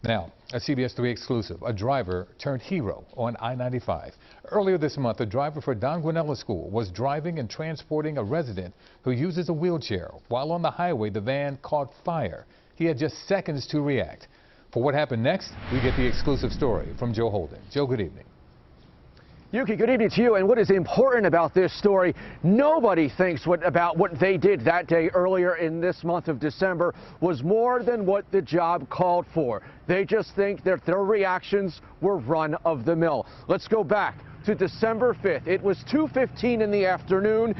Now, a CBS 3 exclusive, a driver turned hero on I-95. Earlier this month, a driver for Don Guanella School was driving and transporting a resident who uses a wheelchair. While on the highway, the van caught fire. He had just seconds to react. For what happened next, we get the exclusive story from Joe Holden. Joe, good evening. Yuki, good evening to you. And what is important about this story, nobody thinks about what they did that day earlier in this month of December was more than what the job called for. They just think that their reactions were run of the mill. Let's go back to December 5th. It was 2:15 in the afternoon.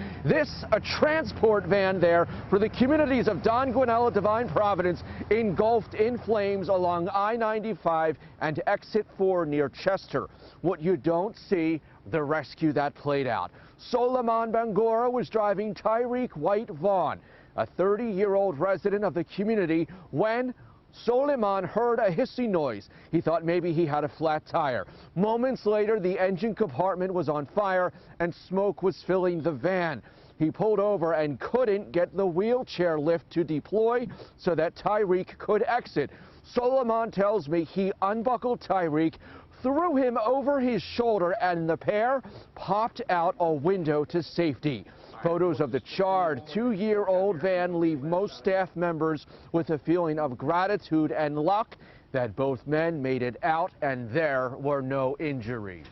A transport van there for the communities of Don Guanella, Divine Providence, engulfed in flames along I-95 and exit 4 near Chester. What you don't see, the rescue that played out. Solomon Bangura was driving Tyreek White Vaughn, a 30-year-old resident of the community, when Solomon heard a hissing noise. He thought maybe he had a flat tire. Moments later, the engine compartment was on fire and smoke was filling the van. He pulled over and couldn't get the wheelchair lift to deploy so that Tyreek could exit. Solomon tells me he unbuckled Tyreek, threw him over his shoulder, and the pair popped out a window to safety. Photos of the charred 2-year-old van leave most staff members with a feeling of gratitude and luck that both men made it out and there were no injuries.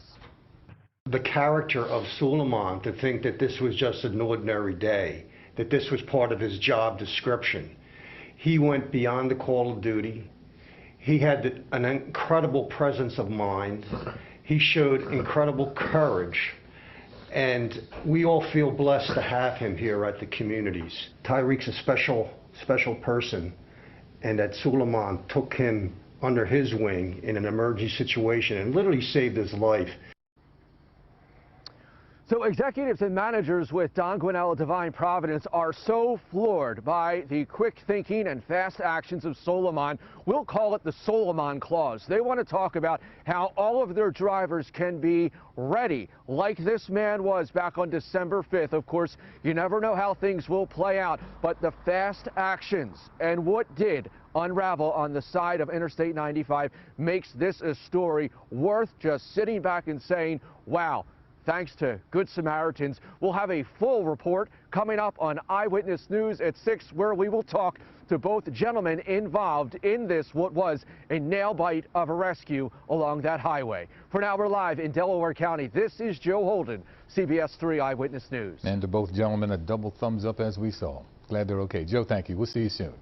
The character of Suleiman, to think that this was just an ordinary day, that this was part of his job description. He went beyond the call of duty. He had an incredible presence of mind. He showed incredible courage. And we all feel blessed to have him here at the communities. Tyreek's a special person, and that Suleiman took him under his wing in an emergency situation and literally saved his life. So executives and managers with Don Guanella Divine Providence are so floored by the quick thinking and fast actions of Solomon. We'll call it the Solomon Clause. They want to talk about how all of their drivers can be ready, like this man was back on December 5th. Of course, you never know how things will play out, but the fast actions and what did unravel on the side of Interstate 95 makes this a story worth just sitting back and saying, wow. Thanks to Good Samaritans. We'll have a full report coming up on Eyewitness News at 6, where we will talk to both gentlemen involved in this, what was a nail-bite of a rescue along that highway. For now, we're live in Delaware County. This is Joe Holden, CBS 3 Eyewitness News. And to both gentlemen, a double thumbs up as we saw. Glad they're okay. Joe, thank you. We'll see you soon.